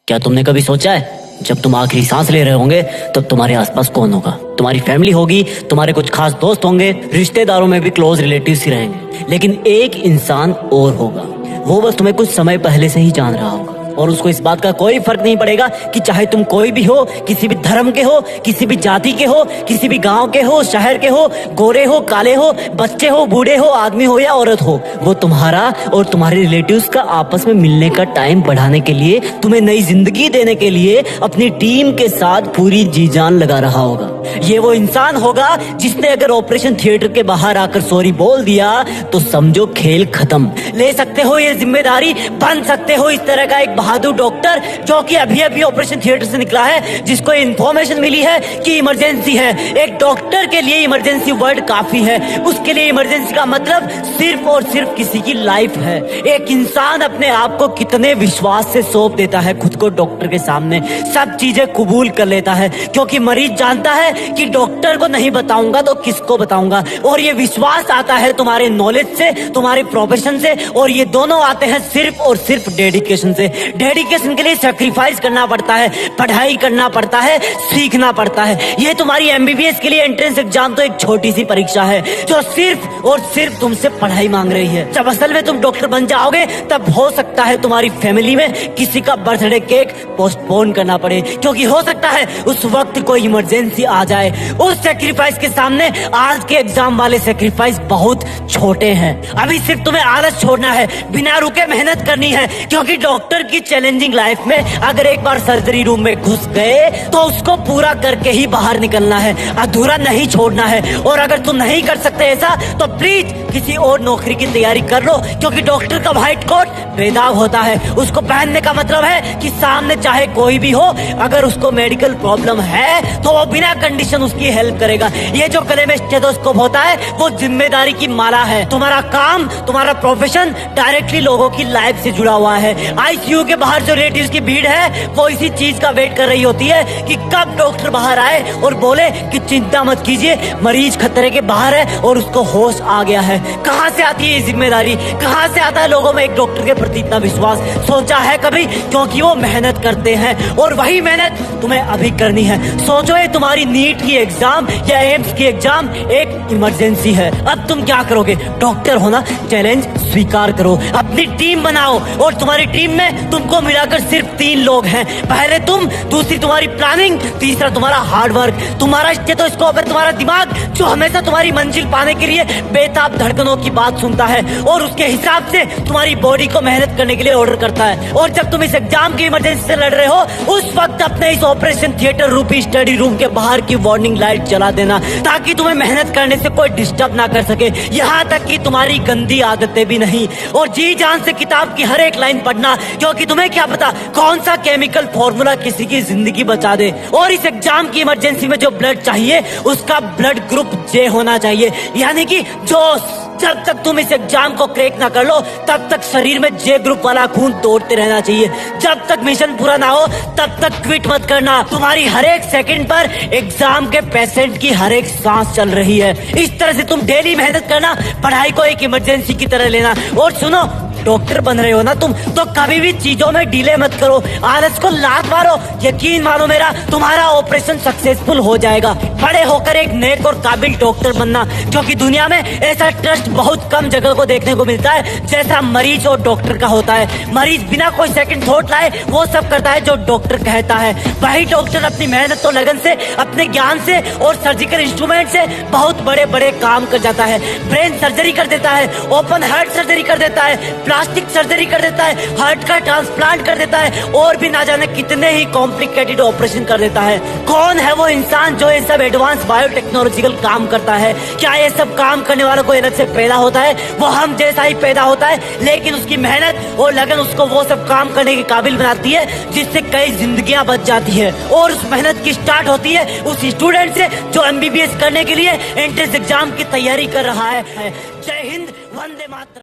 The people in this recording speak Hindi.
क्या तुमने कभी सोचा है जब तुम आखिरी सांस ले रहे होंगे तब तुम्हारे आसपास कौन होगा? तुम्हारी फैमिली होगी, तुम्हारे कुछ खास दोस्त होंगे, रिश्तेदारों में भी क्लोज रिलेटिव्स ही रहेंगे, लेकिन एक इंसान और होगा। वो बस तुम्हें कुछ समय पहले से ही जान रहा होगा और उसको इस बात का कोई फर्क नहीं पड़ेगा कि चाहे तुम कोई भी हो, किसी भी धर्म के हो, किसी भी जाति के हो, किसी भी गांव के हो, शहर के हो, गोरे हो, काले हो, बच्चे हो, बूढ़े हो, आदमी हो या औरत हो, वो तुम्हारा और तुम्हारे रिलेटिव्स का आपस में मिलने का टाइम बढ़ाने के लिए, तुम्हें नई जिंदगी देने के लिए अपनी टीम के साथ पूरी जी जान लगा रहा होगा। ये वो इंसान होगा जिसने अगर ऑपरेशन थिएटर के बाहर आकर सॉरी बोल दिया तो समझो खेल खत्म। ले सकते हो ये जिम्मेदारी, बन सकते हो इस तरह का एक बहादुर डॉक्टर जो कि अभी अभी ऑपरेशन थिएटर से निकला है, जिसको इन्फॉर्मेशन मिली है कि इमरजेंसी है। एक डॉक्टर के लिए इमरजेंसी वर्ड काफी है। उसके लिए इमरजेंसी का मतलब सिर्फ और सिर्फ किसी की लाइफ है। एक इंसान अपने आप को कितने विश्वास से सौंप देता है खुद को डॉक्टर के सामने, सब चीजें कबूल कर लेता है, क्योंकि मरीज जानता है कि डॉक्टर को नहीं बताऊंगा तो किसको बताऊंगा। और ये विश्वास आता है तुम्हारे नॉलेज से, तुम्हारे प्रोफेशन से, और ये दोनों आते हैं सिर्फ और सिर्फ डेडिकेशन से। डेडिकेशन के लिए सैक्रिफाइस करना पड़ता है, पढ़ाई करना पड़ता है, सीखना पड़ता है। ये तुम्हारी एमबीबीएस के लिए एंट्रेंस एग्जाम तो एक छोटी सी परीक्षा है जो सिर्फ और सिर्फ तुमसे पढ़ाई मांग रही है। जब असल में तुम डॉक्टर बन जाओगे तब हो सकता है तुम्हारी फैमिली में किसी का बर्थडे केक पोस्टपोन करना पड़े, क्योंकि हो सकता है उस वक्त कोई इमरजेंसी आ जाए। उस सैक्रिफाइस के सामने आज के एग्जाम वाले सैक्रिफाइस बहुत छोटे हैं। अभी सिर्फ तुम्हें आलस छोड़ना है, बिना रुके मेहनत करनी है, क्योंकि डॉक्टर की चैलेंजिंग लाइफ में अगर एक बार सर्जरी रूम में घुस गए तो उसको पूरा करके ही बाहर निकलना है, अधूरा नहीं छोड़ना है। और अगर तुम नहीं कर सकते ऐसा तो प्लीज किसी और नौकरी की तैयारी कर लो, क्योंकि डॉक्टर का व्हाइट कोट बेदाग होता है। उसको पहनने का मतलब है कि सामने चाहे कोई भी हो, अगर उसको मेडिकल प्रॉब्लम है तो वो बिना कंडीशन उसकी हेल्प करेगा। ये जो गले में स्टेथोस्कोप होता है वो जिम्मेदारी की माला है। तुम्हारा काम, तुम्हारा प्रोफेशन डायरेक्टली लोगों की लाइफ से जुड़ा हुआ है। आईसीयू के बाहर जो रिलेटिव्स की भीड़ है वो इसी चीज का वेट कर रही होती है कि कब डॉक्टर बाहर आए और बोले कि चिंता मत कीजिए, मरीज खतरे के बाहर है और उसको होश आ गया है। कहाँ से आती है ये जिम्मेदारी, कहाँ से आता है लोगों में एक डॉक्टर के प्रति इतना विश्वास? सोचा है कभी? क्योंकि वो मेहनत करते हैं और वही मेहनत तुम्हें अभी करनी है। सोचो ये तुम्हारी नीट की एग्जाम या एम्स की एग्जाम एक इमरजेंसी है। अब तुम क्या करोगे? डॉक्टर होना चैलेंज स्वीकार करो, अपनी टीम बनाओ और तुम्हारी टीम में तुमको मिलाकर सिर्फ 3 लोग हैं। पहले तुम, दूसरी तुम्हारी प्लानिंग, तीसरा तुम्हारा हार्डवर्क। तुम्हारा स्टेथोस्कोप है तुम्हारा दिमाग, जो हमेशा तुम्हारी मंजिल पाने के लिए बेताब धड़कनों की बात सुनता है और उसके हिसाब से तुम्हारी बॉडी को मेहनत करने के लिए ऑर्डर करता है। और जब तुम इस एग्जाम की इमरजेंसी से लड़ रहे हो उस वक्त अपने इस ऑपरेशन थिएटर रूपी स्टडी रूम के बाहर की वार्निंग लाइट जला देना, ताकि तुम्हें मेहनत करने से कोई डिस्टर्ब ना कर सके, यहाँ तक कि तुम्हारी गंदी आदतें भी नहीं। और जी जान से किताब की हर एक लाइन पढ़ना, क्योंकि तुम्हें क्या पता कौन सा केमिकल फॉर्मूला किसी की जिंदगी बचा दे। और इस एग्जाम की इमरजेंसी में जो ब्लड चाहिए उसका ब्लड ग्रुप जे होना चाहिए, यानी कि जोश। जब तक तुम इस एग्जाम को क्रैक ना कर लो तब तक शरीर में जे ग्रुप वाला खून दौड़ते रहना चाहिए। जब तक मिशन पूरा ना हो तब तक क्विट मत करना। तुम्हारी हर एक सेकंड पर एग्जाम के पेशेंट की हर एक सांस चल रही है। इस तरह से तुम डेली मेहनत करना, पढ़ाई को एक इमरजेंसी की तरह लेना। और सुनो, डॉक्टर बन रहे हो ना तुम, तो कभी भी चीजों में डिले मत करो, आलस को लात मारो। यकीन मानो मेरा, तुम्हारा ऑपरेशन सक्सेसफुल हो जाएगा। बड़े होकर एक नेक और काबिल डॉक्टर बनना, क्योंकि दुनिया में ऐसा ट्रस्ट बहुत कम जगह को देखने को मिलता है जैसा मरीज और डॉक्टर का होता है। मरीज बिना कोई सेकंड थॉट लाए वो सब करता है जो डॉक्टर कहता है। वही डॉक्टर अपनी मेहनत और लगन से, अपने ज्ञान से और सर्जिकल इंस्ट्रूमेंट से बहुत बड़े बड़े काम कर जाता है। ब्रेन सर्जरी कर देता है, ओपन हार्ट सर्जरी कर देता है, प्लास्टिक सर्जरी कर देता है, हार्ट का ट्रांसप्लांट कर देता है, और भी ना जाने कितने ही कॉम्प्लिकेटेड ऑपरेशन कर देता है। कौन है वो इंसान जो ये सब एडवांस बायोटेक्नोलॉजिकल काम करता है? क्या ये सब काम करने वालों को अलग से पैदा होता है? वो हम जैसा ही पैदा होता है, लेकिन उसकी मेहनत और लगन उसको वो सब काम करने के काबिल बनाती है जिससे कई जिंदगियां बच जाती है। और उस मेहनत की स्टार्ट होती है उस स्टूडेंट से जो एमबीबीएस करने के लिए एंट्रेंस एग्जाम की तैयारी कर रहा है। जय हिंद, वंदे मातरम।